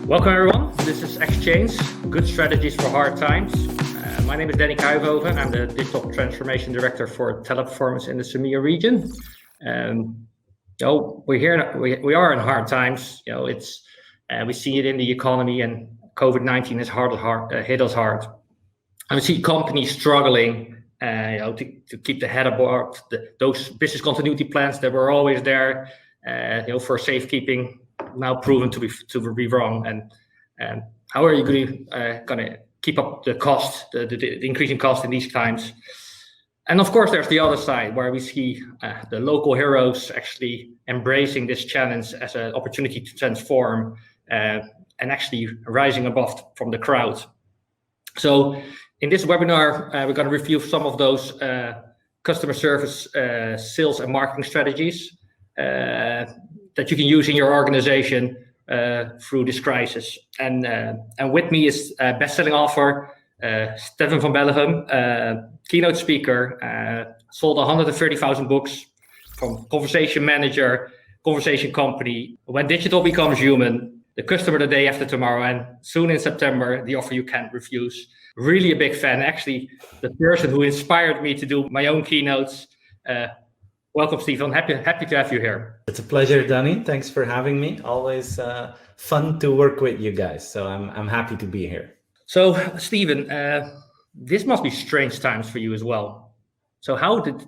Welcome everyone, this is Xchange, Good Strategies for Hard Times. My name is Danny Kuijhoven. I'm the Digital Transformation Director for Teleperformance in the SEMEA region. We are in hard times. We see it in the economy, and COVID-19 has hit us hard. And we see companies struggling to keep the head aboard those business continuity plans that were always there for safekeeping, now proven to be wrong. And how are you going to keep up the cost, the increasing cost in these times? And of course, there's the other side where we see the local heroes actually embracing this challenge as an opportunity to transform and actually rising above from the crowd. So in this webinar, we're going to review some of those customer service, sales and marketing strategies that you can use in your organization through this crisis. And with me is best-selling author Stefan van Bellegem, keynote speaker, sold 130,000 books, from Conversation Manager, Conversation Company, When Digital Becomes Human, The Customer the Day After Tomorrow, and soon in September, The Offer You Can't Refuse. Really a big fan, actually the person who inspired me to do my own keynotes. Welcome, Stephen. Happy to have you here. It's a pleasure, Danny. Thanks for having me. Always fun to work with you guys. So I'm happy to be here. So, Stephen, this must be strange times for you as well. So how did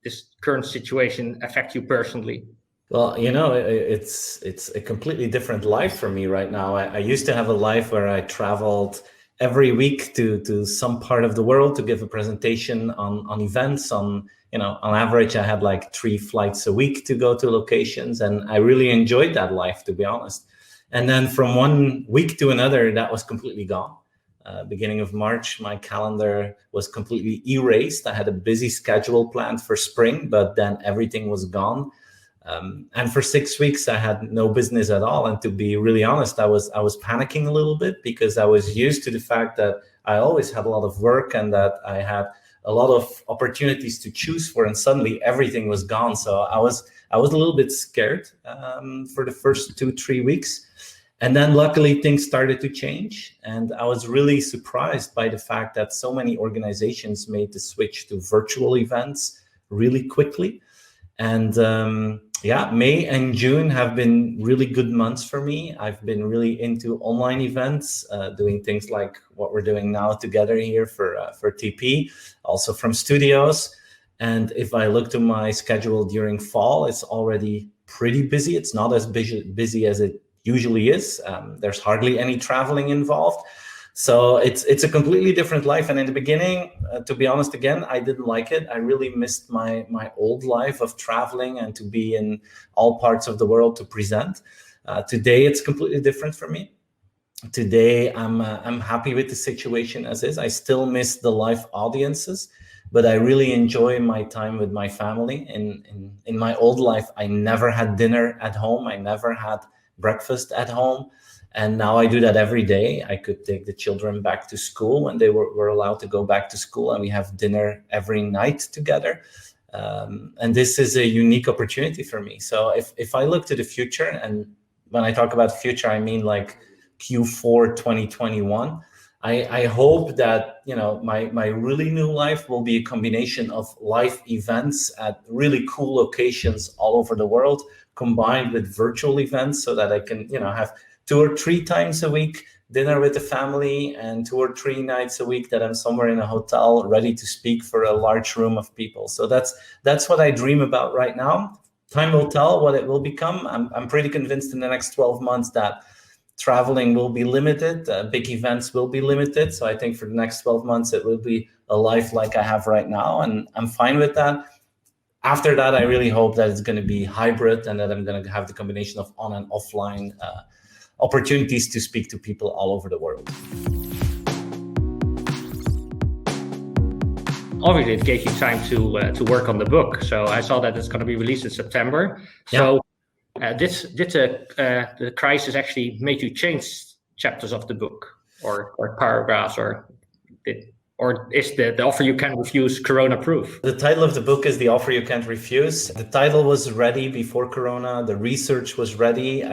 this current situation affect you personally? Well, it's a completely different life for me right now. I used to have a life where I traveled every week to some part of the world to give a presentation on events. On average, I had like 3 flights a week to go to locations, and I really enjoyed that life, to be honest. And then from one week to another, that was completely gone. Beginning of March, my calendar was completely erased. I had a busy schedule planned for spring, but then everything was gone. And for 6 weeks, I had no business at all. And to be really honest, I was panicking a little bit, because I was used to the fact that I always had a lot of work and that I had a lot of opportunities to choose for, and suddenly everything was gone. So I was a little bit scared for the first 2-3 weeks. And then luckily things started to change. And I was really surprised by the fact that so many organizations made the switch to virtual events really quickly. And May and June have been really good months for me. I've been really into online events, doing things like what we're doing now together here for TP, also from studios. And if I look to my schedule during fall, it's already pretty busy. It's not as busy as it usually is. There's hardly any traveling involved. So it's a completely different life. And in the beginning, to be honest, again, I didn't like it. I really missed my old life of traveling and to be in all parts of the world to present. Today, it's completely different for me. Today, I'm happy with the situation as is. I still miss the live audiences, but I really enjoy my time with my family. In my old life, I never had dinner at home. I never had breakfast at home. And now I do that every day. I could take the children back to school when they were allowed to go back to school, and we have dinner every night together. And this is a unique opportunity for me. So if I look to the future, and when I talk about future, I mean like Q4 2021, I hope that my really new life will be a combination of live events at really cool locations all over the world, combined with virtual events, so that I can have 2 or 3 times a week dinner with the family, and 2 or 3 nights a week that I'm somewhere in a hotel ready to speak for a large room of people. So that's what I dream about right now. Time will tell what it will become. I'm pretty convinced in the next 12 months that traveling will be limited, big events will be limited. So I think for the next 12 months, it will be a life like I have right now, and I'm fine with that. After that, I really hope that it's going to be hybrid, and that I'm going to have the combination of on and offline opportunities to speak to people all over the world. Obviously, it gave you time to work on the book. So I saw that it's going to be released in September. Yeah. So the crisis actually made you change chapters of the book or paragraphs, or did or is the offer you can't refuse Corona proof? The title of the book is The Offer You Can't Refuse. The title was ready before Corona. The research was ready.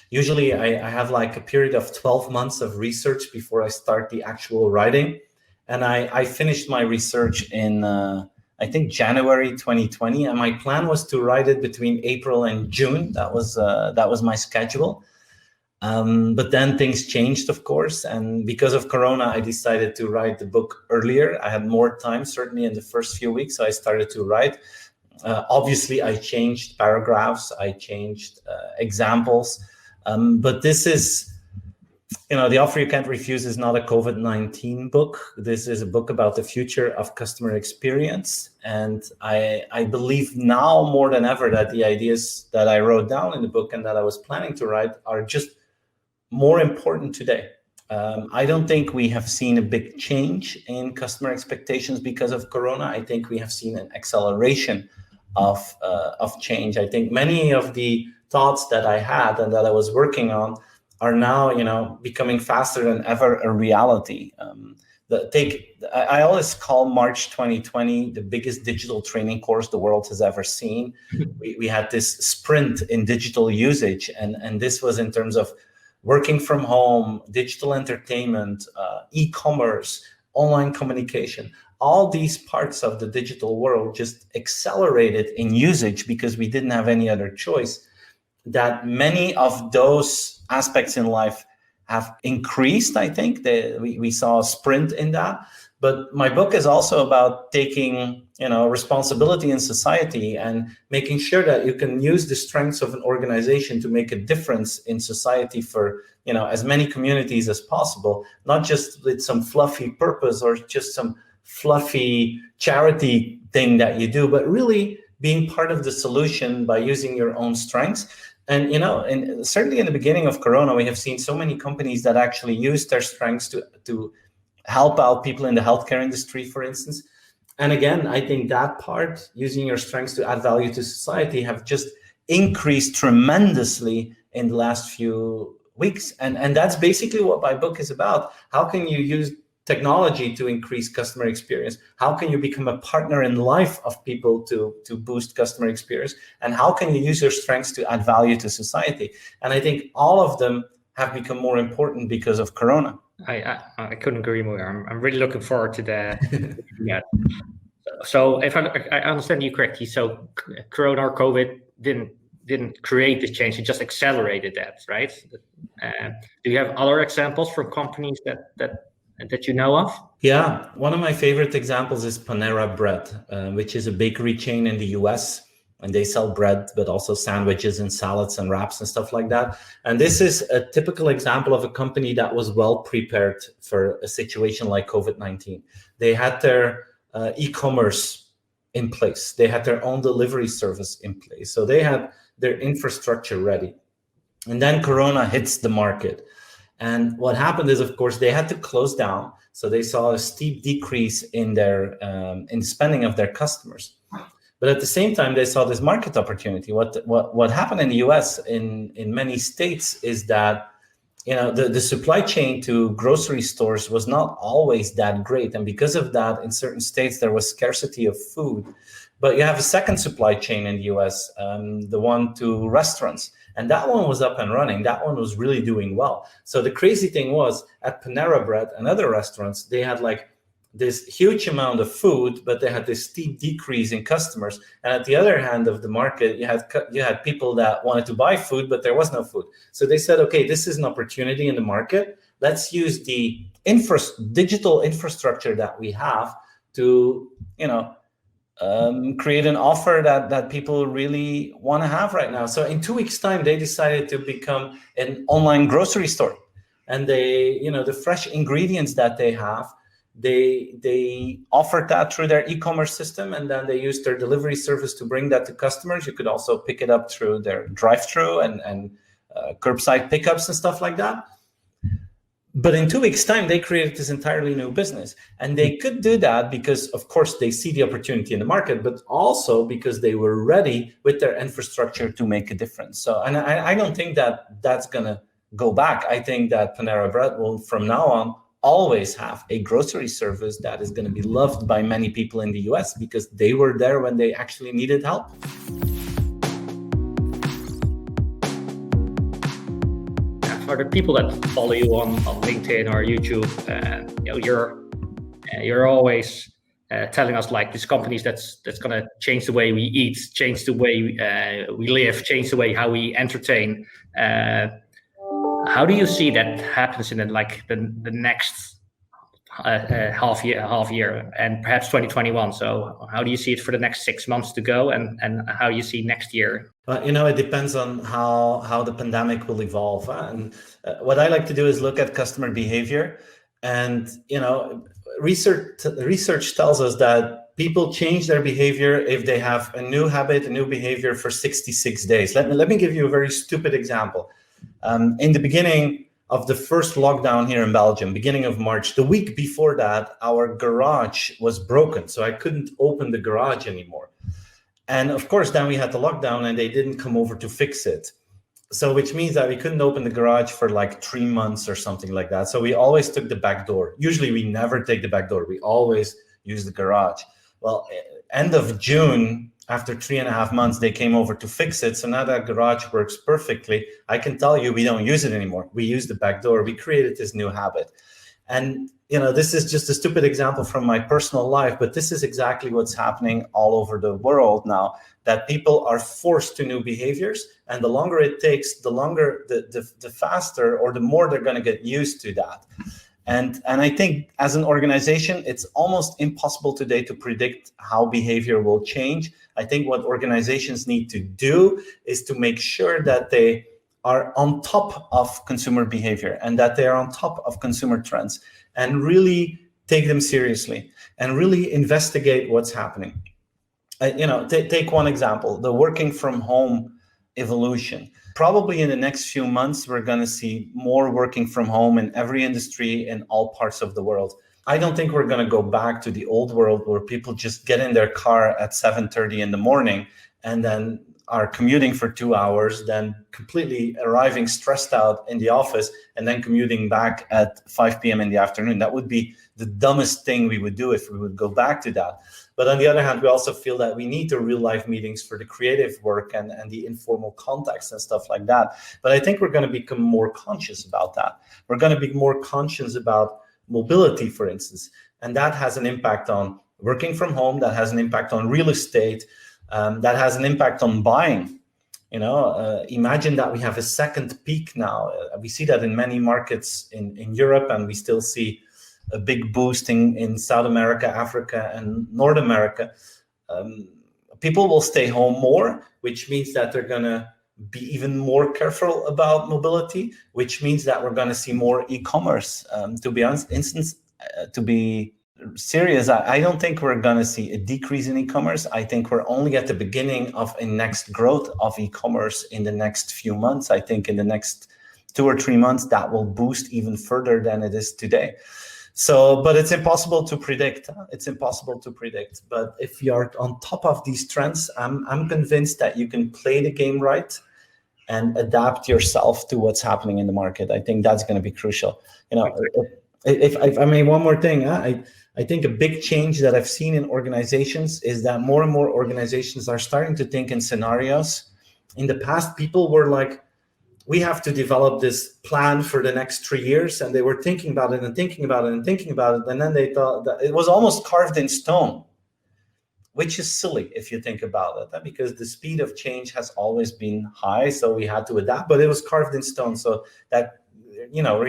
Usually I have like a period of 12 months of research before I start the actual writing. And I finished my research in, I think, January 2020. And my plan was to write it between April and June. That was my schedule. But then things changed, of course. And because of Corona, I decided to write the book earlier. I had more time, certainly in the first few weeks. So I started to write. Obviously, I changed paragraphs. I changed examples. But this is, The Offer You Can't Refuse is not a COVID-19 book. This is a book about the future of customer experience. And I believe now more than ever that the ideas that I wrote down in the book and that I was planning to write are just more important today. I don't think we have seen a big change in customer expectations because of Corona. I think we have seen an acceleration of change. I think many of the thoughts that I had and that I was working on are now, becoming faster than ever a reality. I always call March 2020 the biggest digital training course the world has ever seen. We had this sprint in digital usage, and this was in terms of working from home, digital entertainment, e-commerce, online communication. All these parts of the digital world just accelerated in usage because we didn't have any other choice. That many of those aspects in life have increased, I think. We saw a sprint in that. But my book is also about taking, responsibility in society and making sure that you can use the strengths of an organization to make a difference in society for, as many communities as possible, not just with some fluffy purpose or just some fluffy charity thing that you do, but really being part of the solution by using your own strengths. And, and certainly in the beginning of Corona, we have seen so many companies that actually use their strengths to help out people in the healthcare industry, for instance. And again, I think that part, using your strengths to add value to society, have just increased tremendously in the last few weeks. And that's basically what my book is about. How can you use technology to increase customer experience? How can you become a partner in life of people to boost customer experience? And how can you use your strengths to add value to society? And I think all of them have become more important because of Corona. I couldn't agree more. I'm really looking forward to that. Yeah. So if I understand you correctly, so Corona or COVID didn't create this change; it just accelerated that, right? Do you have other examples from companies that you know of? Yeah, one of my favorite examples is Panera Bread, which is a bakery chain in the US. And they sell bread, but also sandwiches and salads and wraps and stuff like that. And this is a typical example of a company that was well prepared for a situation like COVID-19. They had their e-commerce in place. They had their own delivery service in place. So they had their infrastructure ready. And then Corona hits the market. And what happened is, of course, they had to close down. So they saw a steep decrease in their in spending of their customers. But at the same time, they saw this market opportunity. What happened in the US in many states is that, the supply chain to grocery stores was not always that great. And because of that, in certain states, there was scarcity of food. But you have a second supply chain in the US, the one to restaurants. And that one was up and running. That one was really doing well. So the crazy thing was, at Panera Bread and other restaurants, they had like this huge amount of food, but they had this steep decrease in customers. And at the other hand of the market, you had people that wanted to buy food, but there was no food. So they said, okay, this is an opportunity in the market. Let's use the digital infrastructure that we have to, create an offer that people really want to have right now. So in 2 weeks' time, they decided to become an online grocery store. And they, the fresh ingredients that they have, they offered that through their e-commerce system, and then they used their delivery service to bring that to customers. You could also pick it up through their drive-through and curbside pickups and stuff like that. But in 2 weeks' time, they created this entirely new business. And they could do that because, of course, they see the opportunity in the market, but also because they were ready with their infrastructure to make a difference. So, and I don't think that that's going to go back. I think that Panera Bread will, from now on, always have a grocery service that is going to be loved by many people in the US because they were there when they actually needed help. For the people that follow you on LinkedIn or YouTube, you're always telling us like this companies that's going to change the way we eat, change the way we live, change the way how we entertain. How do you see that happens in the next half year, and perhaps 2021? So how do you see it for the next 6 months to go, and how do you see next year? It depends on how the pandemic will evolve. And what I like to do is look at customer behavior. And, research tells us that people change their behavior if they have a new habit, a new behavior for 66 days. Let me give you a very stupid example. In the beginning of the first lockdown here in Belgium, beginning of March, the week before that, our garage was broken. So I couldn't open the garage anymore. And of course, then we had the lockdown and they didn't come over to fix it. So which means that we couldn't open the garage for like 3 months or something like that. So we always took the back door. Usually we never take the back door. We always use the garage. Well, end of June, after 3.5 months, they came over to fix it. So now that garage works perfectly. I can tell you, we don't use it anymore. We use the back door. We created this new habit. And this is just a stupid example from my personal life, but this is exactly what's happening all over the world now, that people are forced to new behaviors. And the longer it takes, the longer, the faster or the more they're going to get used to that. And I think as an organization, it's almost impossible today to predict how behavior will change. I think what organizations need to do is to make sure that they are on top of consumer behavior and that they are on top of consumer trends and really take them seriously and really investigate what's happening. Take one example, the working from home evolution. Probably in the next few months, we're going to see more working from home in every industry in all parts of the world. I don't think we're going to go back to the old world where people just get in their car at 7:30 in the morning and then are commuting for 2 hours, then completely arriving stressed out in the office and then commuting back at 5 p.m. in the afternoon. That would be the dumbest thing we would do if we would go back to that. But on the other hand, we also feel that we need the real life meetings for the creative work and the informal contacts and stuff like that. But I think we're going to become more conscious about that. We're going to be more conscious about mobility, for instance. And that has an impact on working from home, that has an impact on real estate, that has an impact on buying. Imagine that we have a second peak now. We see that in many markets in Europe, and we still see a big boosting in South America, Africa, and North America. People will stay home more, which means that they're going to be even more careful about mobility, which means that we're going to see more e-commerce. To be honest, to be serious, I don't think we're going to see a decrease in e-commerce. I think we're only at the beginning of a next growth of e-commerce in the next few months. I think in the next 2 or 3 months, that will boost even further than it is today. So, but it's impossible to predict. It's impossible to predict. But if you're on top of these trends, I'm convinced that you can play the game right and adapt yourself to what's happening in the market. I think that's going to be crucial. If I may, one more thing, I think a big change that I've seen in organizations is that more and more organizations are starting to think in scenarios. In the past, people were like, we have to develop this plan for the next 3 years. And they were thinking about it and thinking about it and thinking about it. And then they thought that it was almost carved in stone, which is silly if you think about it, because the speed of change has always been high. So we had to adapt, but it was carved in stone. So that,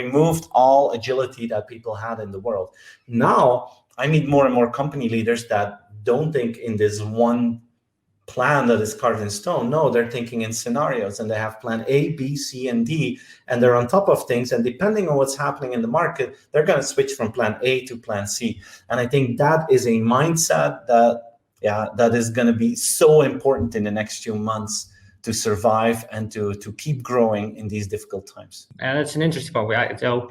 removed all agility that people had in the world. Now, I meet more and more company leaders that don't think in this one plan that is carved in stone. No, they're thinking in scenarios, and they have plan A, B, C, and D, and they're on top of things. And depending on what's happening in the market, they're going to switch from plan A to plan C. And I think that is a mindset that is going to be so important in the next few months to survive and to keep growing in these difficult times. And it's an interesting point. So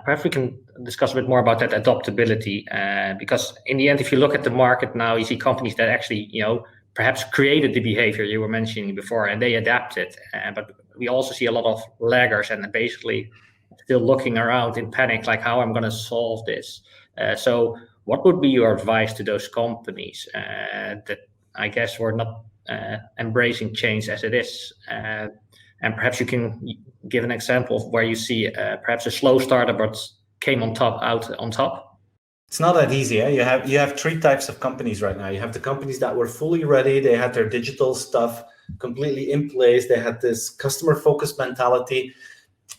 perhaps we can discuss a bit more about that adaptability, because in the end, if you look at the market now, you see companies that actually, perhaps created the behavior you were mentioning before, and they adapted. But we also see a lot of laggers, and basically still looking around in panic, like how I'm going to solve this. So what would be your advice to those companies that I guess were not embracing change as it is? And perhaps you can give an example of where you see perhaps a slow startup but came on top. It's not that easy. You have three types of companies right now. You have the companies that were fully ready. They had their digital stuff completely in place. They had this customer focused mentality.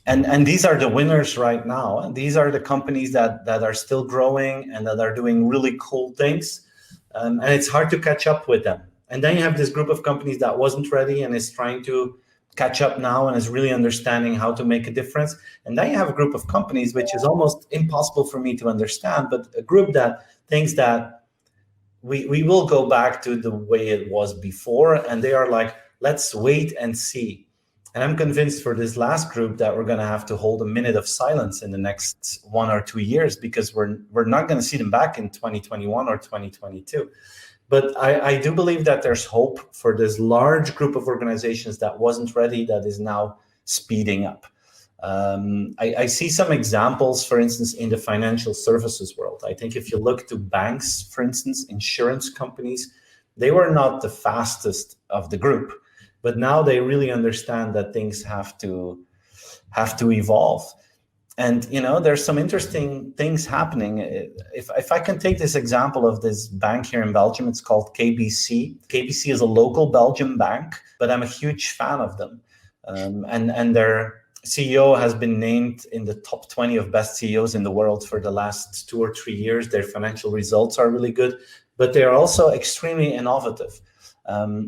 And these are the winners right now. And these are the companies that are still growing and that are doing really cool things. And it's hard to catch up with them. And then you have this group of companies that wasn't ready and is trying to catch up now and is really understanding how to make a difference. And then you have a group of companies, which is almost impossible for me to understand, but a group that thinks that we will go back to the way it was before. And they are like, let's wait and see. And I'm convinced for this last group that we're going to have to hold a minute of silence in the next 1 or 2 years, because we're not going to see them back in 2021 or 2022. But I do believe that there's hope for this large group of organizations that wasn't ready, that is now speeding up. I see some examples, for instance, in the financial services world. I think if you look to banks, for instance, insurance companies, they were not the fastest of the group, but now they really understand that things have to evolve. And there's some interesting things happening. If I can take this example of this bank here in Belgium, it's called KBC. KBC is a local Belgian bank, but I'm a huge fan of them. And their CEO has been named in the top 20 of best CEOs in the world for the last 2 or 3 years. Their financial results are really good, but they are also extremely innovative.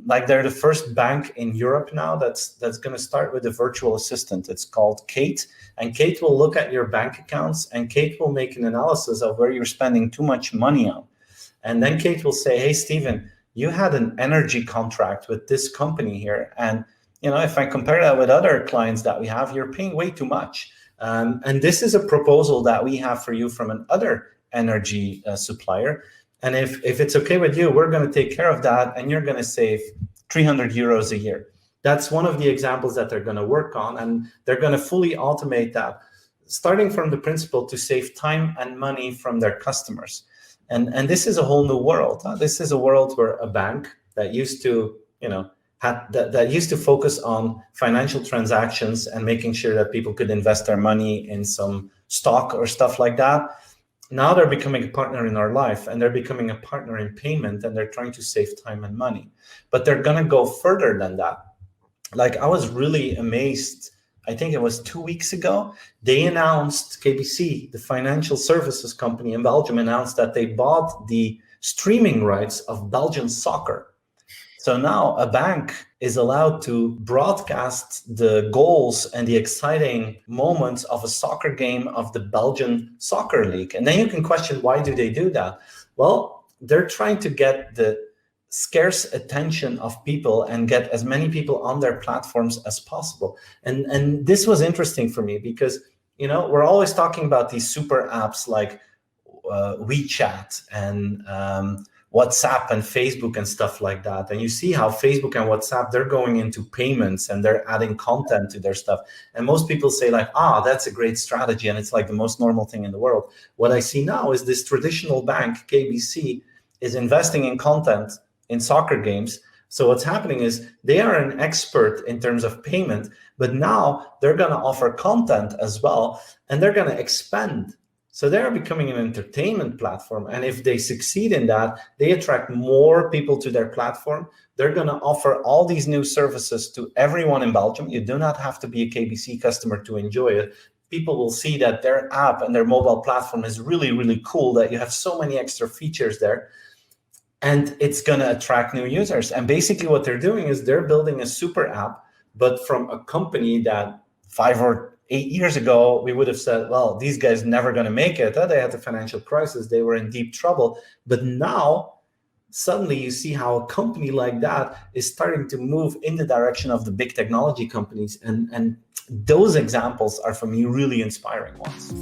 Like they're the first bank in Europe now that's going to start with a virtual assistant. It's called Kate, and Kate will look at your bank accounts, and Kate will make an analysis of where you're spending too much money on. And then Kate will say, hey, Steven, you had an energy contract with this company here. And, if I compare that with other clients that we have, you're paying way too much. And this is a proposal that we have for you from another energy supplier. And if it's okay with you, we're going to take care of that, and you're going to save 300 euros a year. That's one of the examples that they're going to work on, and they're going to fully automate that, starting from the principle to save time and money from their customers. And this is a whole new world. This is a world where a bank that used to, that used to focus on financial transactions and making sure that people could invest their money in some stock or stuff like that. Now they're becoming a partner in our life, and they're becoming a partner in payment, and they're trying to save time and money. But they're going to go further than that. Like, I was really amazed. I think it was 2 weeks ago, they announced, KBC, the financial services company in Belgium, announced that they bought the streaming rights of Belgian soccer. So now a bank is allowed to broadcast the goals and the exciting moments of a soccer game of the Belgian soccer league. And then you can question, why do they do that? Well, they're trying to get the scarce attention of people and get as many people on their platforms as possible. And this was interesting for me because, we're always talking about these super apps like WeChat and WhatsApp and Facebook and stuff like that. And you see how Facebook and WhatsApp, they're going into payments and they're adding content to their stuff. And most people say like, that's a great strategy. And it's like the most normal thing in the world. What I see now is this traditional bank, KBC, is investing in content in soccer games. So what's happening is they are an expert in terms of payment, but now they're going to offer content as well. And they're going to expand. So they're becoming an entertainment platform. And if they succeed in that, they attract more people to their platform. They're going to offer all these new services to everyone in Belgium. You do not have to be a KBC customer to enjoy it. People will see that their app and their mobile platform is really, really cool, that you have so many extra features there. And it's going to attract new users. And basically what they're doing is they're building a super app, but from a company that 5 or 8 years ago, we would have said, well, these guys never going to make it. They had the financial crisis. They were in deep trouble. But now, suddenly you see how a company like that is starting to move in the direction of the big technology companies. And those examples are, for me, really inspiring ones.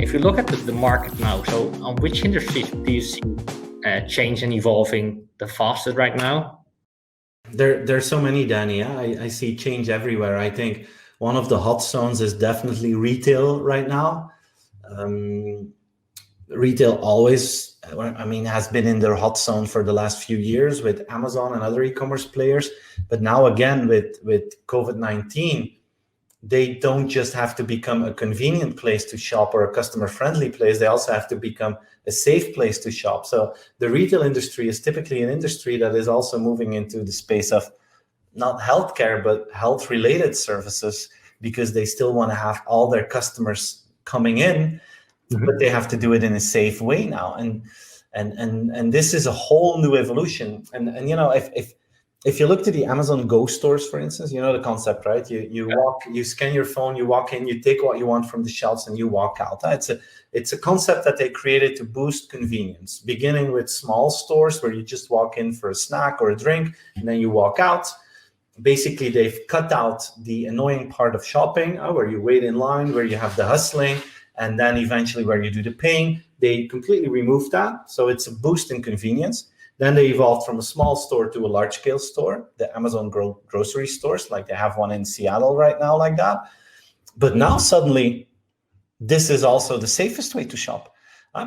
If you look at the market now, so on which industries do you see change and evolving the fastest right now? There's so many, Danny. Yeah? I see change everywhere. I think one of the hot zones is definitely retail right now. Retail always, I mean, has been in their hot zone for the last few years with Amazon and other e-commerce players. But now again, with COVID-19, they don't just have to become a convenient place to shop or a customer-friendly place. They also have to become a safe place to shop. So the retail industry is typically an industry that is also moving into the space of not healthcare, but health-related services, because they still want to have all their customers coming in, but they have to do it in a safe way now. And this is a whole new evolution. And you know, if you look to the Amazon Go stores, for instance, you know the concept, right? You walk, you scan your phone, you walk in, you take what you want from the shelves, and you walk out. It's a concept that they created to boost convenience, beginning with small stores where you just walk in for a snack or a drink, and then you walk out. Basically, they've cut out the annoying part of shopping, where you wait in line, where you have the hustling, and then eventually where you do the paying. They completely removed that. So it's a boost in convenience. Then they evolved from a small store to a large-scale store, the Amazon grocery stores, like they have one in Seattle right now like that. But now suddenly, this is also the safest way to shop,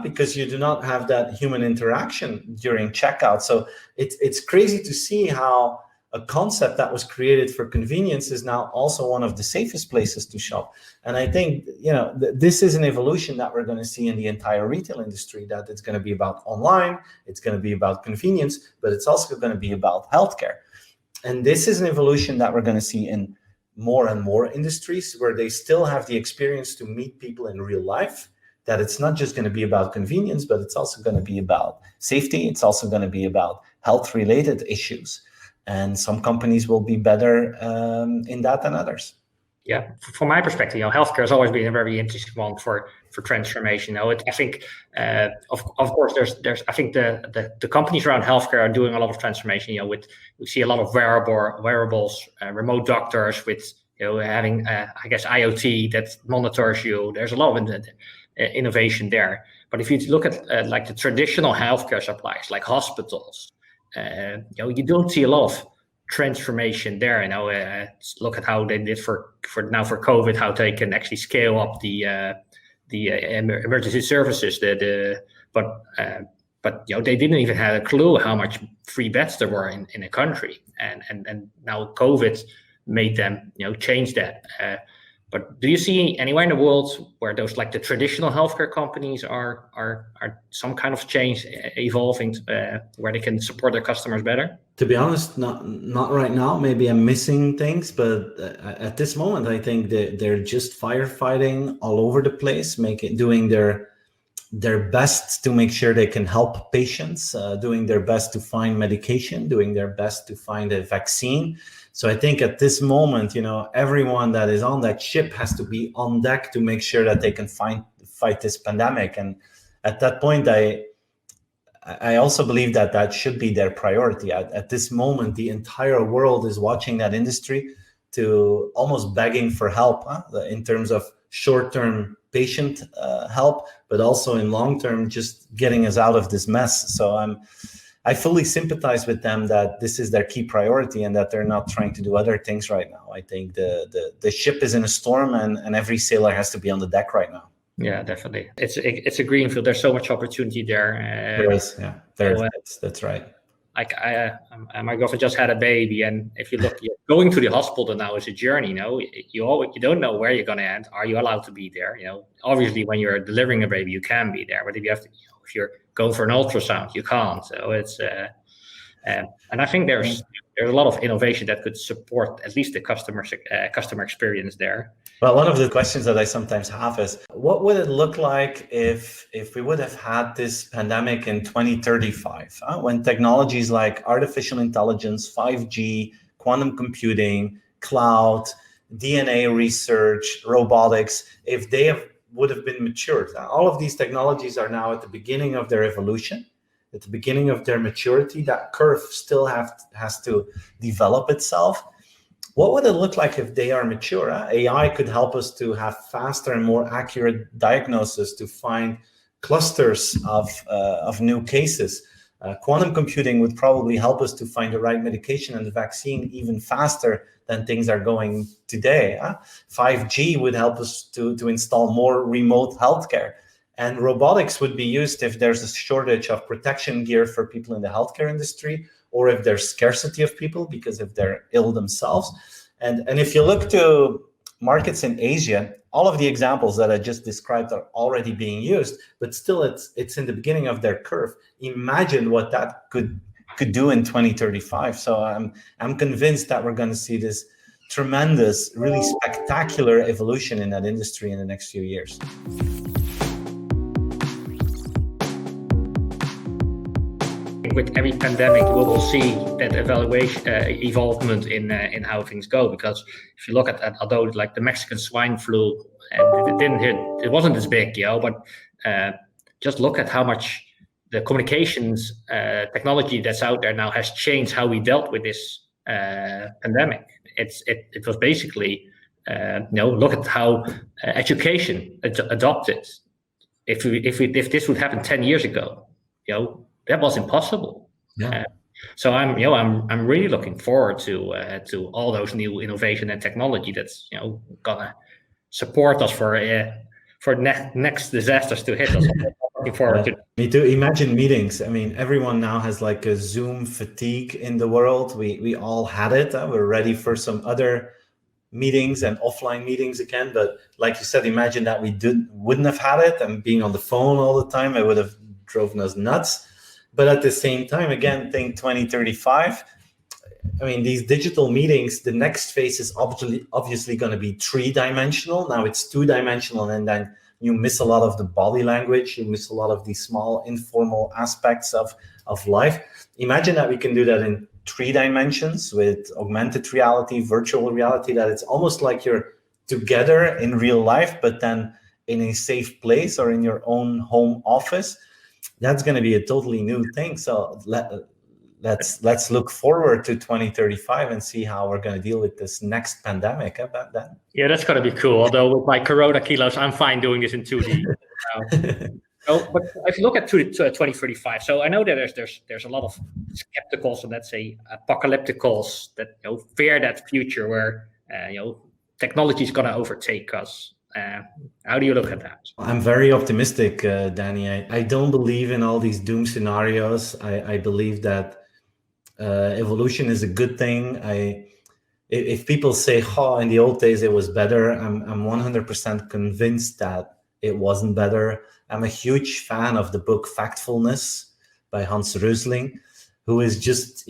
because you do not have that human interaction during checkout. So it's crazy to see how a concept that was created for convenience is now also one of the safest places to shop. And I think, you know, this is an evolution that we're going to see in the entire retail industry, that it's going to be about online, it's going to be about convenience, but it's also going to be about healthcare. And this is an evolution that we're going to see in more and more industries, where they still have the experience to meet people in real life, that it's not just going to be about convenience, but it's also going to be about safety. It's also going to be about health-related issues. And some companies will be better in that than others. Yeah, from my perspective, you know, healthcare has always been a very interesting one for transformation. You know, I think, of course, there's I think the companies around healthcare are doing a lot of transformation. You know, we see a lot of wearables, remote doctors with, you know, having I guess IoT that monitors you. There's a lot of innovation there. But if you look at like the traditional healthcare supplies, like hospitals, you know, you don't see a lot of transformation there. You know, look at how they did for COVID, how they can actually scale up the emergency services. But you know, they didn't even have a clue how much free beds there were in a country, and now COVID made them, you know, change that. But do you see anywhere in the world where those, like the traditional healthcare companies are some kind of change evolving, where they can support their customers better? To be honest, not right now. Maybe I'm missing things, but at this moment, I think that they're just firefighting all over the place, doing their best to make sure they can help patients, doing their best to find medication, doing their best to find a vaccine. So I think at this moment, you know, everyone that is on that ship has to be on deck to make sure that they can fight this pandemic. And at that point, I also believe that should be their priority. At this moment, the entire world is watching that industry, to almost begging for help, in terms of short-term patient help, but also in long-term, just getting us out of this mess. So I fully sympathize with them that this is their key priority and that they're not trying to do other things right now. I think the ship is in a storm, and every sailor has to be on the deck right now. Yeah, definitely. It's a green field. There's so much opportunity there. There is, yeah. That's right. Like my girlfriend just had a baby, and if you look, going to the hospital now is a journey. You know, you don't know where you're going to end. Are you allowed to be there? You know, obviously when you're delivering a baby, you can be there, but if you have to, you know, if you're going for an ultrasound, you can't. So it's and I think there's a lot of innovation that could support at least the customer experience there. Well, one of the questions that I sometimes have is, what would it look like if we would have had this pandemic in 2035, when technologies like artificial intelligence, 5G, quantum computing, cloud, DNA research, robotics, if they would have been matured? All of these technologies are now at the beginning of their evolution, at the beginning of their maturity. That curve still has to develop itself. What would it look like if they are mature? AI could help us to have faster and more accurate diagnosis, to find clusters of new cases. Quantum computing would probably help us to find the right medication and the vaccine even faster than things are going today. 5G would help us to install more remote healthcare. And robotics would be used if there's a shortage of protection gear for people in the healthcare industry, or if there's scarcity of people because if they're ill themselves. And if you look to markets in Asia, all of the examples that I just described are already being used, but still it's in the beginning of their curve. Imagine what that could do in 2035. So I'm convinced that we're going to see this tremendous, really spectacular evolution in that industry in the next few years. With every pandemic, we will see that evolvement in how things go. Because if you look at that, although like the Mexican swine flu, and it didn't hit, it wasn't as big, but just look at how much the communications technology that's out there now has changed how we dealt with this pandemic. It was basically, look at how education adopted. If this would happen 10 years ago, that was impossible. Yeah. So I'm really looking forward to all those new innovation and technology that's gonna support us for next disasters to hit us. Looking forward to. Me too. Imagine meetings. I mean, everyone now has like a Zoom fatigue in the world. We all had it. We're ready for some other meetings and offline meetings again. But like you said, imagine that we wouldn't have had it, and being on the phone all the time, it would have driven us nuts. But at the same time, again, think 2035. I mean, these digital meetings, the next phase is obviously going to be 3-dimensional. Now it's 2-dimensional, and then you miss a lot of the body language. You miss a lot of these small informal aspects of life. Imagine that we can do that in 3 dimensions with augmented reality, virtual reality, that it's almost like you're together in real life, but then in a safe place or in your own home office. That's going to be a totally new thing. So let's look forward to 2035 and see how we're going to deal with this next pandemic about that. Yeah, that's going to be cool. Although with my Corona kilos, I'm fine doing this in 2D. But if you look at 2035, so I know that there's a lot of skepticals and let's say apocalypticals that fear that future where technology is going to overtake us. How do you look at that? I'm very optimistic, Danny. I don't believe in all these doom scenarios. I believe that evolution is a good thing. If people say, in the old days it was better, I'm 100% convinced that it wasn't better. I'm a huge fan of the book Factfulness by Hans Rosling, who is just,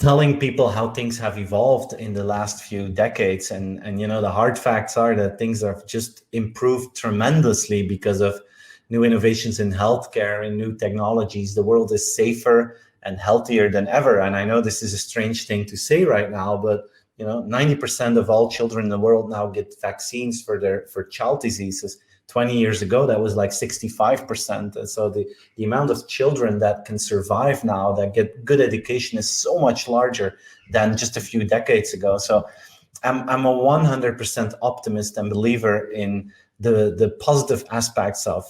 telling people how things have evolved in the last few decades. And the hard facts are that things have just improved tremendously because of new innovations in healthcare and new technologies. The world is safer and healthier than ever. And I know this is a strange thing to say right now, but 90% of all children in the world now get vaccines for child diseases. 20 years ago, that was like 65%. And so the amount of children that can survive now, that get good education, is so much larger than just a few decades ago. So I'm a 100% optimist and believer in the positive aspects of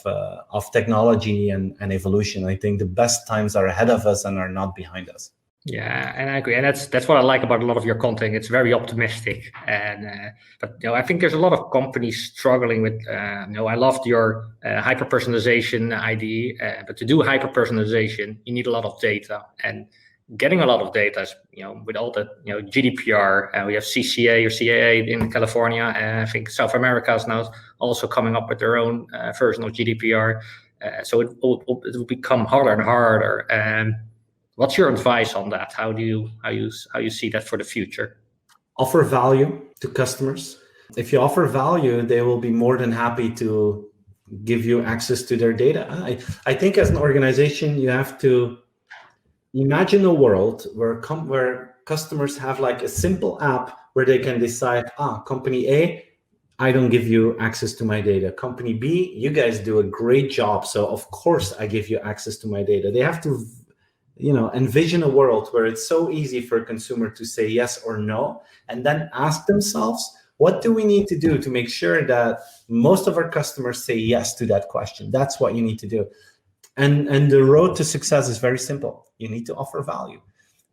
technology and evolution. I think the best times are ahead of us and are not behind us. Yeah, and I agree, and that's what I like about a lot of your content. It's very optimistic, and but I think there's a lot of companies struggling with. I loved your hyper personalization idea, but to do hyper personalization, you need a lot of data, and getting a lot of data is, with all the GDPR, we have CCA or CAA in California, and I think South America is now also coming up with their own version of GDPR. So it will become harder and harder. What's your advice on that? How you see that for the future? Offer value to customers. If you offer value, they will be more than happy to give you access to their data. I think as an organization, you have to imagine a world where customers have like a simple app where they can decide, company A, I don't give you access to my data. Company B, you guys do a great job, so of course I give you access to my data. They have to envision a world where it's so easy for a consumer to say yes or no, and then ask themselves, what do we need to do to make sure that most of our customers say yes to that question? That's what you need to do. And the road to success is very simple. You need to offer value.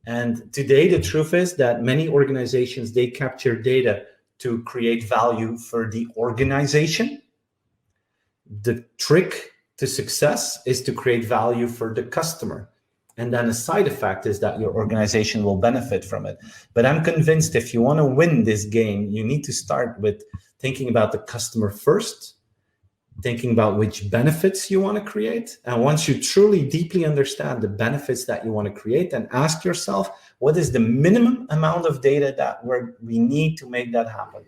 And today, the truth is that many organizations, they capture data to create value for the organization. The trick to success is to create value for the customer. And then a side effect is that your organization will benefit from it. But I'm convinced if you want to win this game, you need to start with thinking about the customer first, thinking about which benefits you want to create. And once you truly deeply understand the benefits that you want to create, then ask yourself, what is the minimum amount of data that we need to make that happen?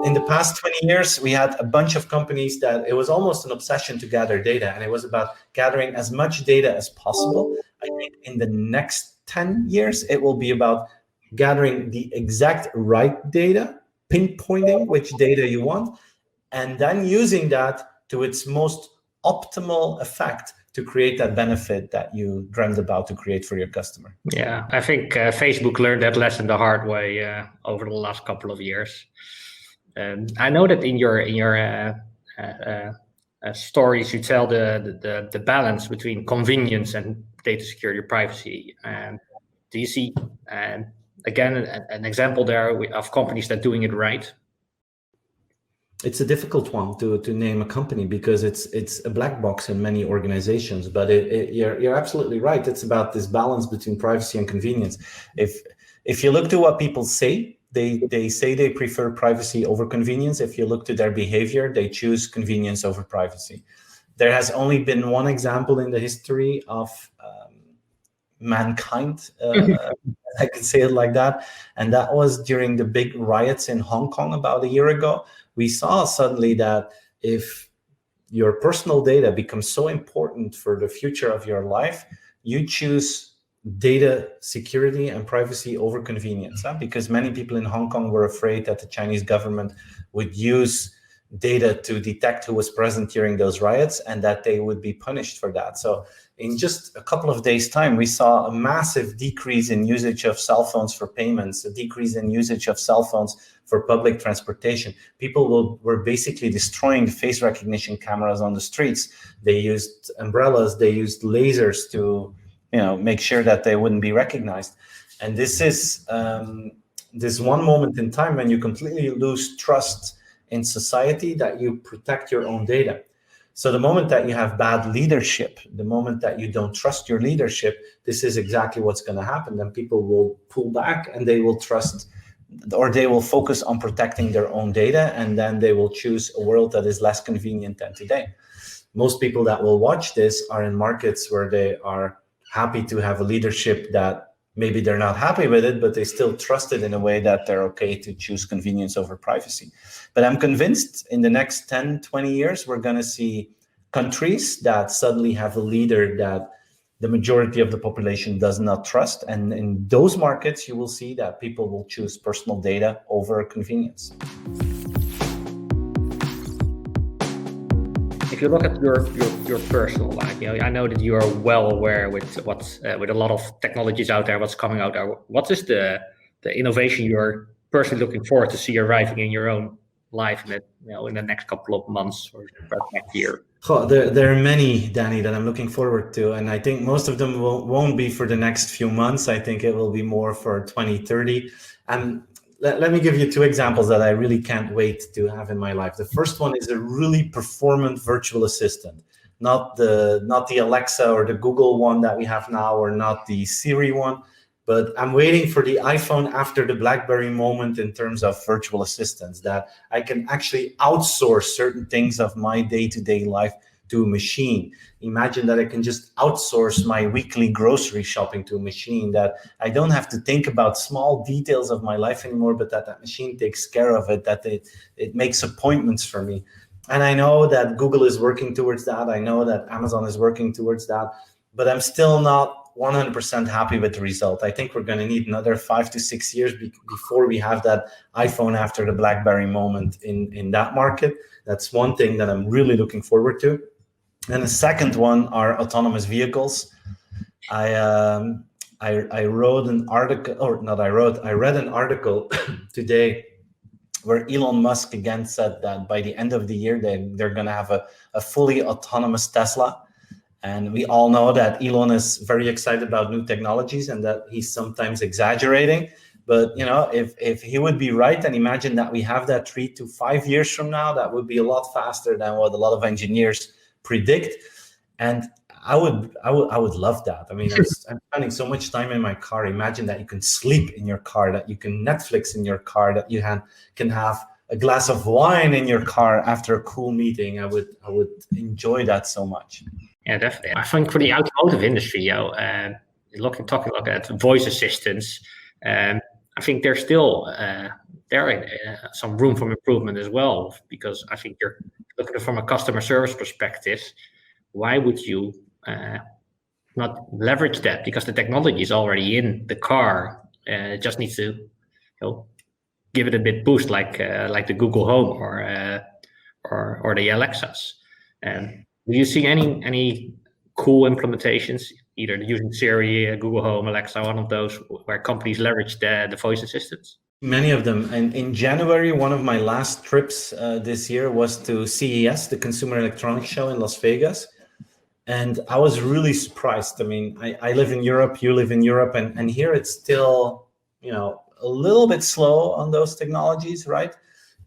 In the past 20 years, we had a bunch of companies that it was almost an obsession to gather data. And it was about gathering as much data as possible. I think in the next 10 years, it will be about gathering the exact right data, pinpointing which data you want, and then using that to its most optimal effect to create that benefit that you dreamed about to create for your customer. Yeah, I think Facebook learned that lesson the hard way over the last couple of years. I know that in your stories, you tell the balance between convenience and data security, privacy. Do you see, again, an example there of companies that are doing it right? It's a difficult one to name a company because it's a black box in many organizations, but you're absolutely right. It's about this balance between privacy and convenience. If you look to what people say, they say they prefer privacy over convenience. If you look to their behavior, they choose convenience over privacy. There has only been one example in the history of mankind, I can say it like that, and that was during the big riots in Hong Kong about a year ago. We saw suddenly that if your personal data becomes so important for the future of your life, you choose data security and privacy over convenience, because many people in Hong Kong were afraid that the Chinese government would use data to detect who was present during those riots and that they would be punished for that. So in just a couple of days' time, we saw a massive decrease in usage of cell phones for payments, a decrease in usage of cell phones for public transportation. People were basically destroying the face recognition cameras on the streets. They used umbrellas, they used lasers to make sure that they wouldn't be recognized. And this is this one moment in time when you completely lose trust in society that you protect your own data. So the moment that you have bad leadership, the moment that you don't trust your leadership, this is exactly what's going to happen. Then people will pull back and they will trust, or they will focus on protecting their own data, and then they will choose a world that is less convenient than today. Most people that will watch this are in markets where they are happy to have a leadership that maybe they're not happy with it, but they still trust it in a way that they're okay to choose convenience over privacy. But I'm convinced in the next 10, 20 years, we're going to see countries that suddenly have a leader that the majority of the population does not trust. And in those markets, you will see that people will choose personal data over convenience. If you look at your personal life, I know that you are well aware with what's with a lot of technologies out there, what's coming out there. What is the innovation you're personally looking forward to see arriving in your own life in the next couple of months or next year? Oh, there are many, Danny, that I'm looking forward to, and I think most of them won't be for the next few months. I think it will be more for 2030. And let me give you two examples that I really can't wait to have in my life. The first one is a really performant virtual assistant, not the Alexa or the Google one that we have now, or not the Siri one, but I'm waiting for the iPhone after the BlackBerry moment in terms of virtual assistants, that I can actually outsource certain things of my day-to-day life to a machine. Imagine that I can just outsource my weekly grocery shopping to a machine, that I don't have to think about small details of my life anymore, but that machine takes care of it, that it makes appointments for me. And I know that Google is working towards that. I know that Amazon is working towards that, but I'm still not 100% happy with the result. I think we're going to need another 5 to 6 years before we have that iPhone after the BlackBerry moment in that market. That's one thing that I'm really looking forward to. And the second one are autonomous vehicles. I read an article today where Elon Musk again said that by the end of the year, they're going to have a fully autonomous Tesla. And we all know that Elon is very excited about new technologies and that he's sometimes exaggerating. But if he would be right, and imagine that we have that 3 to 5 years from now, that would be a lot faster than what a lot of engineers predict. And I would love that. I mean, I'm spending so much time in my car. Imagine that you can sleep in your car, that you can Netflix in your car, that you can have a glass of wine in your car after a cool meeting. I would enjoy that so much. Yeah, definitely. I think for the automotive industry, talking about that voice assistants, I think there's still some room for improvement as well, because I think you're looking at it from a customer service perspective. Why would you not leverage that? Because the technology is already in the car. It just needs to, give it a bit boost, like the Google Home or the Alexas. Do you see any cool implementations, either using Siri, Google Home, Alexa, one of those, where companies leverage the voice assistants? Many of them. And in January, one of my last trips this year was to CES, the Consumer Electronics Show in Las Vegas. And I was really surprised. I mean, I live in Europe, you live in Europe, and here it's still, a little bit slow on those technologies, right?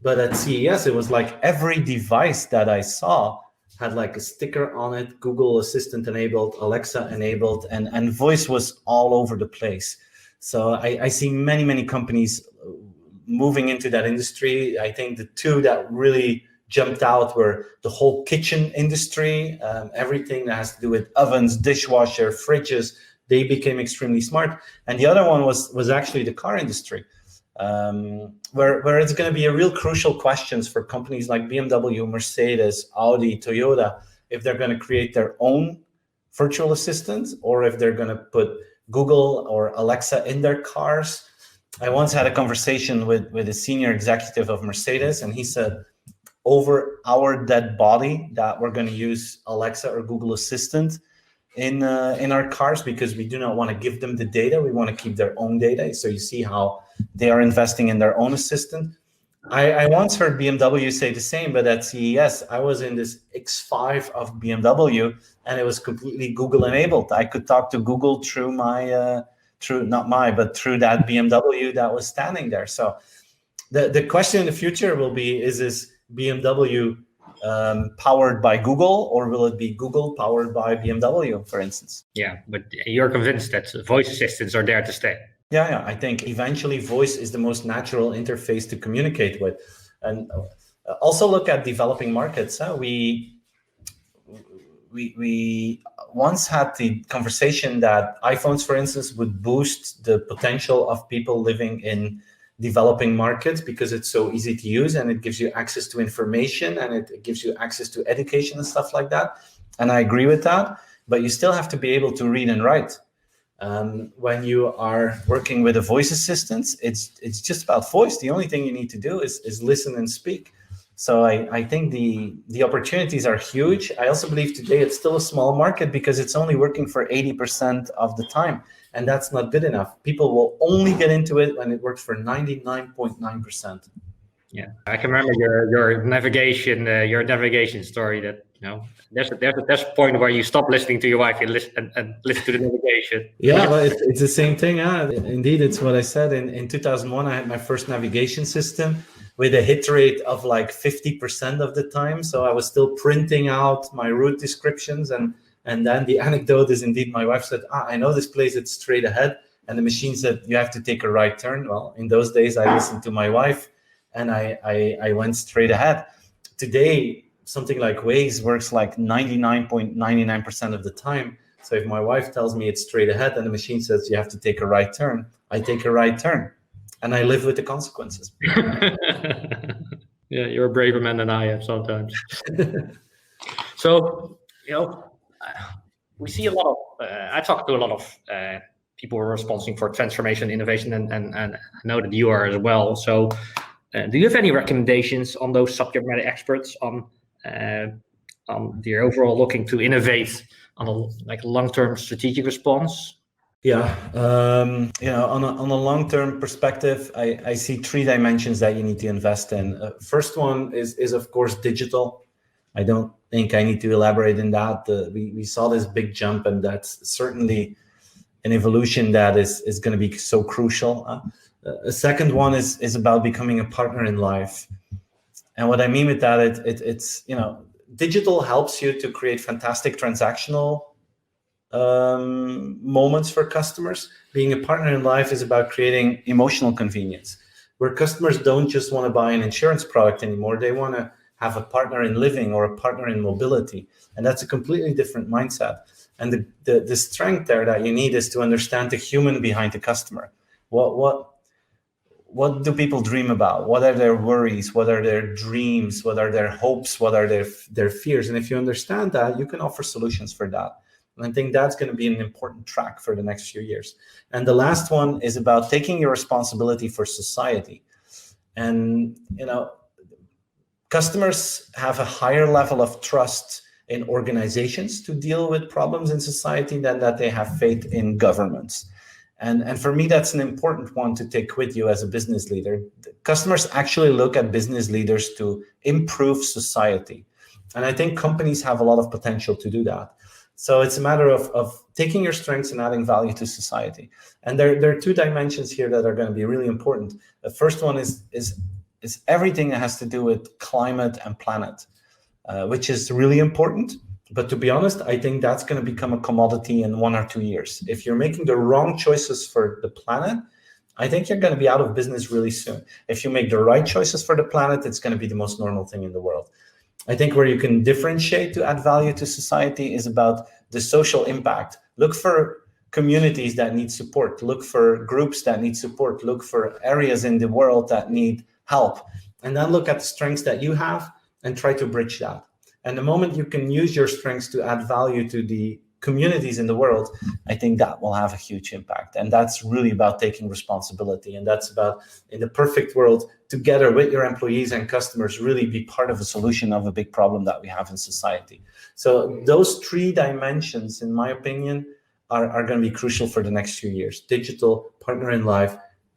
But at CES, it was like every device that I saw had like a sticker on it, Google Assistant enabled, Alexa enabled, and voice was all over the place. So I see many companies moving into that industry. I think the two that really jumped out were the whole kitchen industry, everything that has to do with ovens, dishwasher, fridges. They became extremely smart. And the other one was actually the car industry, where it's going to be a real crucial questions for companies like BMW, Mercedes, Audi, Toyota, if they're going to create their own virtual assistant or if they're going to put Google or Alexa in their cars. I once had a conversation with a senior executive of Mercedes, and he said, over our dead body, that we're going to use Alexa or Google Assistant in our cars, because we do not want to give them the data. We want to keep their own data. So you see how they are investing in their own assistant. I once heard BMW say the same, but at CES, I was in this X5 of BMW, and it was completely Google enabled. I could talk to Google through through that BMW that was standing there. So the question in the future will be, is this BMW powered by Google, or will it be Google powered by BMW, for instance? Yeah, but you're convinced that voice assistants are there to stay. Yeah, I think eventually voice is the most natural interface to communicate with. And also look at developing markets. We once had the conversation that iPhones, for instance, would boost the potential of people living in developing markets because it's so easy to use and it gives you access to information and it gives you access to education and stuff like that. And I agree with that, but you still have to be able to read and write. When you are working with a voice assistant, it's just about voice. The only thing you need to do is listen and speak. So I think the opportunities are huge. I also believe today it's still a small market because it's only working for 80% of the time. And that's not good enough. People will only get into it when it works for 99.9%. Yeah, I can remember your navigation story. That there's a point where you stop listening to your wife and listen to the navigation. Yeah, well, it's the same thing. Indeed, it's what I said. In 2001, I had my first navigation system with a hit rate of like 50% of the time. So I was still printing out my route descriptions. And then the anecdote is indeed my wife said, I know this place, it's straight ahead. And the machine said, you have to take a right turn. Well, in those days, I listened to my wife and I went straight ahead. Today, something like Waze works like 99.99% of the time. So if my wife tells me it's straight ahead and the machine says you have to take a right turn, I take a right turn. And I live with the consequences. Yeah, you're a braver man than I am sometimes. So, we see a lot of, I talk to a lot of people who are responsible for transformation, innovation, and I know that you are as well. So do you have any recommendations on those subject matter experts on the overall looking to innovate on a long-term strategic response? Yeah, on a long-term perspective, I see three dimensions that you need to invest in. First one is of course digital. I don't think I need to elaborate in that. We saw this big jump, and that's certainly an evolution that is going to be so crucial. A second one is about becoming a partner in life. And what I mean with that, it's digital helps you to create fantastic transactional moments for customers. Being a partner in life is about creating emotional convenience, where customers don't just want to buy an insurance product anymore. They want to have a partner in living or a partner in mobility. And that's a completely different mindset. And the strength there that you need is to understand the human behind the customer. What do people dream about? What are their worries? What are their dreams? What are their hopes? What are their fears? And if you understand that, you can offer solutions for that. And I think that's going to be an important track for the next few years. And the last one is about taking your responsibility for society. And, customers have a higher level of trust in organizations to deal with problems in society than that they have faith in governments. And for me, that's an important one to take with you as a business leader. Customers actually look at business leaders to improve society. And I think companies have a lot of potential to do that. So it's a matter of taking your strengths and adding value to society. And there are two dimensions here that are going to be really important. The first one is everything that has to do with climate and planet, which is really important. But to be honest, I think that's going to become a commodity in 1 or 2 years. If you're making the wrong choices for the planet, I think you're going to be out of business really soon. If you make the right choices for the planet, it's going to be the most normal thing in the world. I think where you can differentiate to add value to society is about the social impact. Look for communities that need support. Look for groups that need support. Look for areas in the world that need help. And then look at the strengths that you have and try to bridge that. And the moment you can use your strengths to add value to the communities in the world, I think that will have a huge impact. And that's really about taking responsibility. And that's about, in the perfect world, together with your employees and customers, really be part of a solution of a big problem that we have in society. So those 3 dimensions, in my opinion, are going to be crucial for the next few years. Digital, partner in life,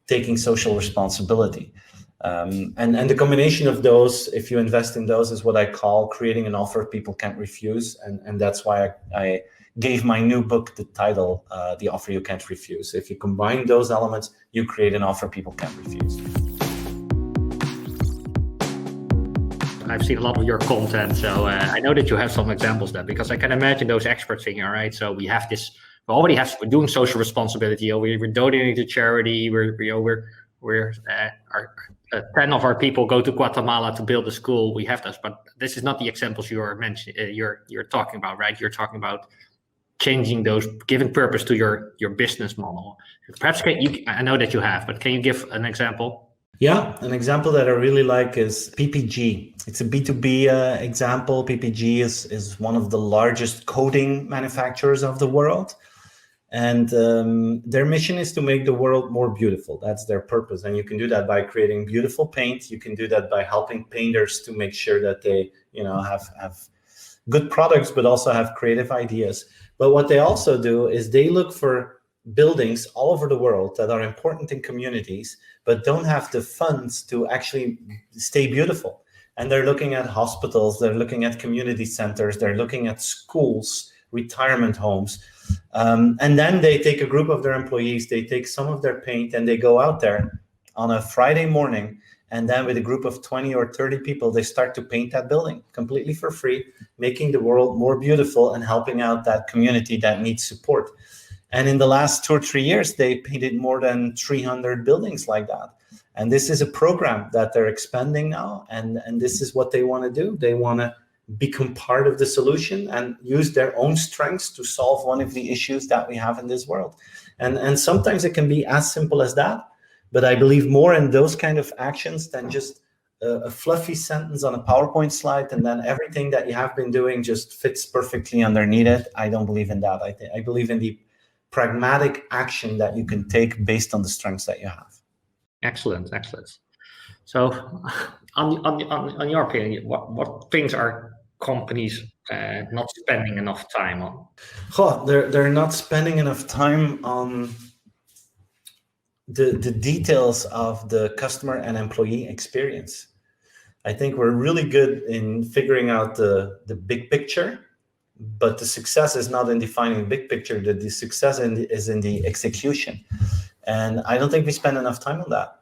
taking social responsibility. And the combination of those, if you invest in those, is what I call creating an offer people can't refuse. And that's why I gave my new book the title, The Offer You Can't Refuse. If you combine those elements, you create an offer people can't refuse. I've seen a lot of your content, so I know that you have some examples there, because I can imagine those experts saying, all right, so we're doing social responsibility, we're donating to charity, we're 10 of our people go to Guatemala to build a school. We have this, but this is not the examples you're talking about, right? You're talking about changing those, giving purpose to your business model. Perhaps I know that you have, but can you give an example? Yeah, an example that I really like is PPG. It's a B2B example. PPG is one of the largest coating manufacturers of the world. And their mission is to make the world more beautiful. That's their purpose. And you can do that by creating beautiful paint. You can do that by helping painters to make sure that they, have good products, but also have creative ideas. But what they also do is they look for buildings all over the world that are important in communities, but don't have the funds to actually stay beautiful. And they're looking at hospitals, they're looking at community centers, they're looking at schools, retirement homes. And then they take a group of their employees, they take some of their paint, and they go out there on a Friday morning, and then with a group of 20 or 30 people, they start to paint that building completely for free, making the world more beautiful and helping out that community that needs support. And in the last 2 or 3 years, they painted more than 300 buildings like that. And this is a program that they're expanding now, and this is what they want to do. They want to become part of the solution and use their own strengths to solve one of the issues that we have in this world. And sometimes it can be as simple as that, but I believe more in those kind of actions than just a fluffy sentence on a PowerPoint slide, and then everything that you have been doing just fits perfectly underneath it. I don't believe in that. I believe in the pragmatic action that you can take based on the strengths that you have. Excellent. So on your opinion, what things are companies not spending enough time on? They're not spending enough time on the details of the customer and employee experience. I think we're really good in figuring out the big picture, but the success is not in defining the big picture. The success is in the execution. And I don't think we spend enough time on that.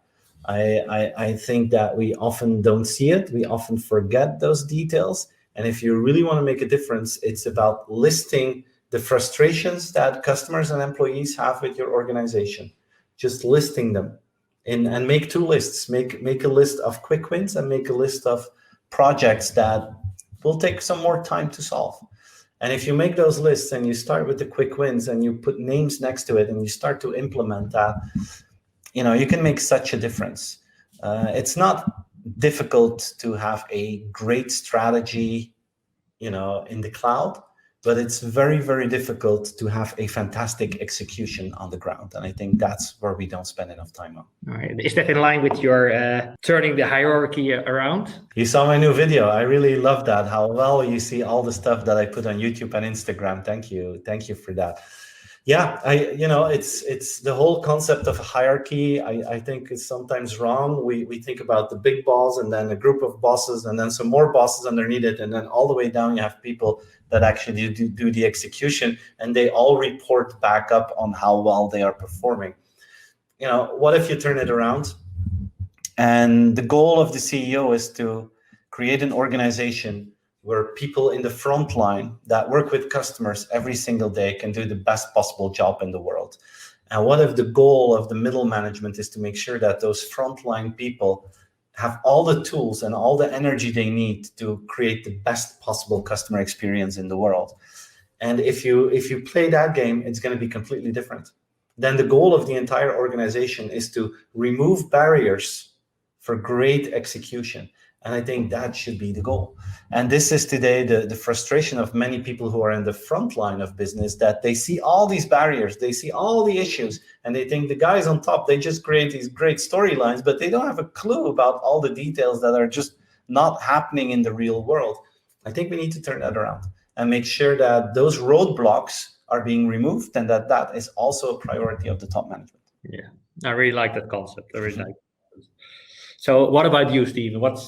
I think that we often don't see it. We often forget those details. And if you really want to make a difference, it's about listing the frustrations that customers and employees have with your organization. Just listing them and make two lists. Make a list of quick wins and make a list of projects that will take some more time to solve. And if you make those lists and you start with the quick wins and you put names next to it and you start to implement that, you can make such a difference. It's not difficult to have a great strategy, in the cloud, but it's very, very difficult to have a fantastic execution on the ground. And I think that's where we don't spend enough time on. All right. Is that in line with your turning the hierarchy around? You saw my new video. I really love that, how well you see all the stuff that I put on YouTube and Instagram. Thank you. Thank you for that. Yeah, it's the whole concept of hierarchy. I think is sometimes wrong. We think about the big boss and then a group of bosses and then some more bosses underneath it. And then all the way down, you have people that actually do the execution, and they all report back up on how well they are performing. What if you turn it around? And the goal of the CEO is to create an organization where people in the front line that work with customers every single day can do the best possible job in the world. And what if the goal of the middle management is to make sure that those frontline people have all the tools and all the energy they need to create the best possible customer experience in the world? And if you play that game, it's going to be completely different. Then the goal of the entire organization is to remove barriers for great execution. And I think that should be the goal. And this is today the frustration of many people who are in the front line of business, that they see all these barriers, they see all the issues, and they think the guys on top, they just create these great storylines, but they don't have a clue about all the details that are just not happening in the real world. I think we need to turn that around and make sure that those roadblocks are being removed, and that is also a priority of the top management. Yeah, I really like that concept. I really like it. So what about you, Steven? What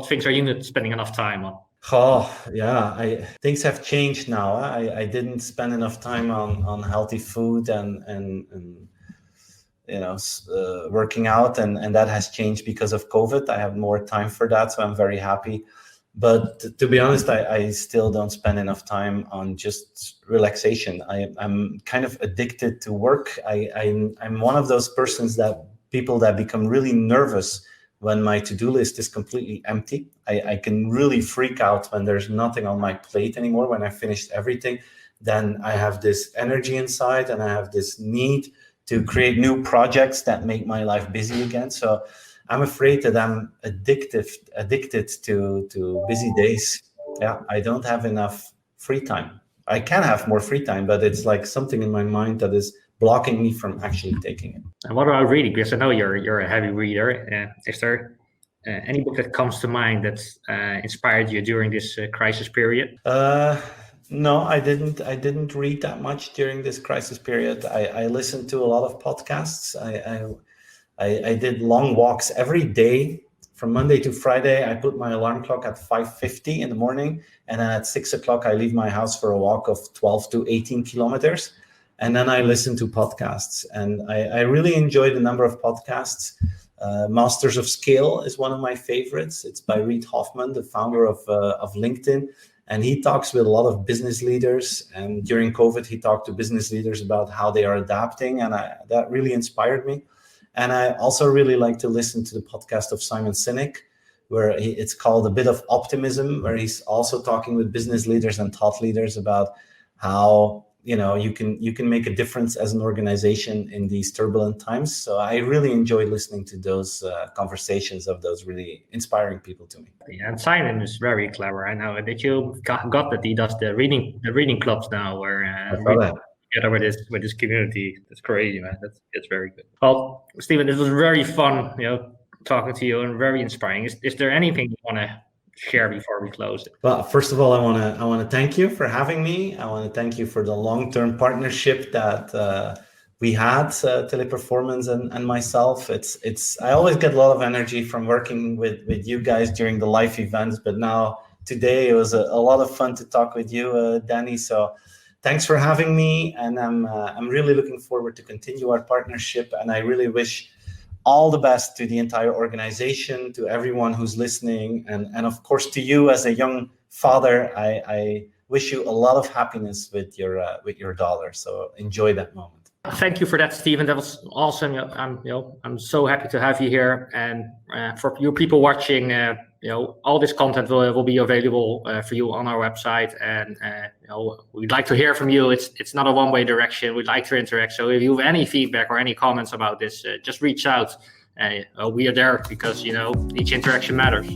things are you not spending enough time on? Oh, yeah, things have changed now. I didn't spend enough time on healthy food and working out, and that has changed because of COVID. I have more time for that, so I'm very happy. But to be honest, I still don't spend enough time on just relaxation. I'm kind of addicted to work. I'm one of those people that become really nervous when my to-do list is completely empty. I can really freak out when there's nothing on my plate anymore. When I finished everything, then I have this energy inside and I have this need to create new projects that make my life busy again. So I'm afraid that I'm addicted to busy days. Yeah, I don't have enough free time. I can have more free time, but it's like something in my mind that is blocking me from actually taking it. And what about reading? Because I know you're a heavy reader. Is there any book that comes to mind that's inspired you during this crisis period? No, I didn't read that much during this crisis period. I listened to a lot of podcasts. I did long walks every day from Monday to Friday. I put my alarm clock at 5:50 in the morning, and then at 6 o'clock I leave my house for a walk of 12 to 18 kilometers. And then I listen to podcasts, and I really enjoyed a number of podcasts. Masters of Scale is one of my favorites. It's by Reid Hoffman, the founder of LinkedIn. And he talks with a lot of business leaders. And during COVID, he talked to business leaders about how they are adapting. And that really inspired me. And I also really like to listen to the podcast of Simon Sinek, where it's called A Bit of Optimism, where he's also talking with business leaders and thought leaders about how you can make a difference as an organization in these turbulent times. So I really enjoy listening to those conversations of those really inspiring people to me. Yeah, and Simon is very clever. I know that you got that he does the reading clubs now, where together with his community. That's crazy, man. That's very good. Well, Steven, it was very fun, talking to you, and very inspiring. Is there anything you want to share before we close it? Well, first of all, I want to thank you for having me. I want to thank you for the long-term partnership that we had, Teleperformance and myself. I always get a lot of energy from working with you guys during the live events, but now today it was a lot of fun to talk with you, Danny. So thanks for having me, and I'm really looking forward to continue our partnership, and I really wish all the best to the entire organization, to everyone who's listening, and of course to you as a young father. I wish you a lot of happiness with your daughter. So enjoy that moment. Thank you for that, Stephen. That was awesome. I'm so happy to have you here, and for you people watching, all this content will be available for you on our website, and we'd like to hear from you. It's not a one-way direction. We'd like to interact. So if you have any feedback or any comments about this, just reach out. We are there because each interaction matters.